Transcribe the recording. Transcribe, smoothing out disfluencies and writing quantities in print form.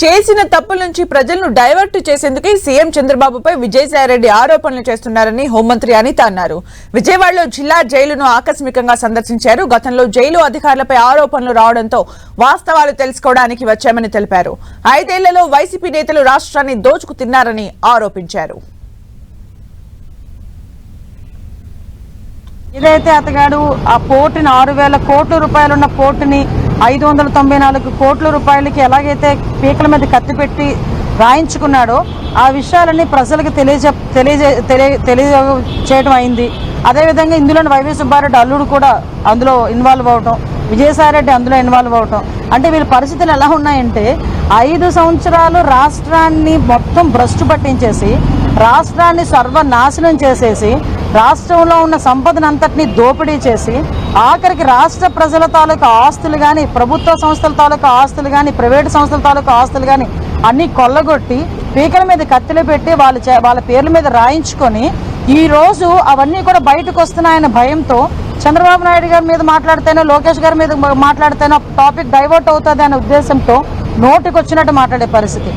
చేసిన తప్పుల నుంచి ప్రజలను డైవర్ట్ చేసేందుకే సీఎం చంద్రబాబుపై విజయసాయిరెడ్డి ఆరోపణలు చేస్తున్నారని హోంమంత్రి అనిత అన్నారు. విజయవాడలో జిల్లా జైలును ఆకస్మికంగా సందర్శించారు. గతంలో జైలు అధికారులపై ఆరోపణలు రావడంతో వాస్తవాలు తెలుసుకోవడానికి వచ్చామని తెలిపారు. 5 ఏళ్లలో వైసీపీ నేతలు రాష్ట్రాన్ని దోచుకు తిన్నారని ఆరోపించారు. ఇదైతే అతగాడు ఆ పోర్టుని 6,000 కోట్ల రూపాయలున్న పోర్టుని 594 కోట్ల రూపాయలకి ఎలాగైతే పీకల మీద కత్తి పెట్టి రాయించుకున్నాడో ఆ విషయాలన్నీ ప్రజలకు తెలియజేయడం అయింది. అదేవిధంగా ఇందులోని వైవి సుబ్బారెడ్డి అల్లుడు కూడా అందులో ఇన్వాల్వ్ అవటం, విజయసాయిరెడ్డి అందులో ఇన్వాల్వ్ అవటం, అంటే వీళ్ళ పరిస్థితులు ఎలా ఉన్నాయంటే 5 సంవత్సరాలు రాష్ట్రాన్ని మొత్తం భ్రష్టు పట్టించేసి రాష్ట్రాన్ని సర్వనాశనం చేసేసి రాష్ట్రంలో ఉన్న సంపదనంతటినీ దోపిడీ చేసి ఆఖరికి రాష్ట్ర ప్రజల తాలూకా ఆస్తులు కానీ, ప్రభుత్వ సంస్థల తాలూకా ఆస్తులు కానీ, ప్రైవేటు సంస్థల తాలూకా ఆస్తులు కానీ అన్నీ కొల్లగొట్టి పీకల మీద కత్తిలు పెట్టి వాళ్ళ పేర్ల మీద రాయించుకొని ఈరోజు అవన్నీ కూడా బయటకు వస్తున్నాయన్న భయంతో చంద్రబాబు నాయుడు గారి మీద మాట్లాడితేనో లోకేష్ గారి మీద మాట్లాడితేనో టాపిక్ డైవర్ట్ అవుతుంది అనే ఉద్దేశంతో నోటికి వచ్చినట్టు మాట్లాడే పరిస్థితి.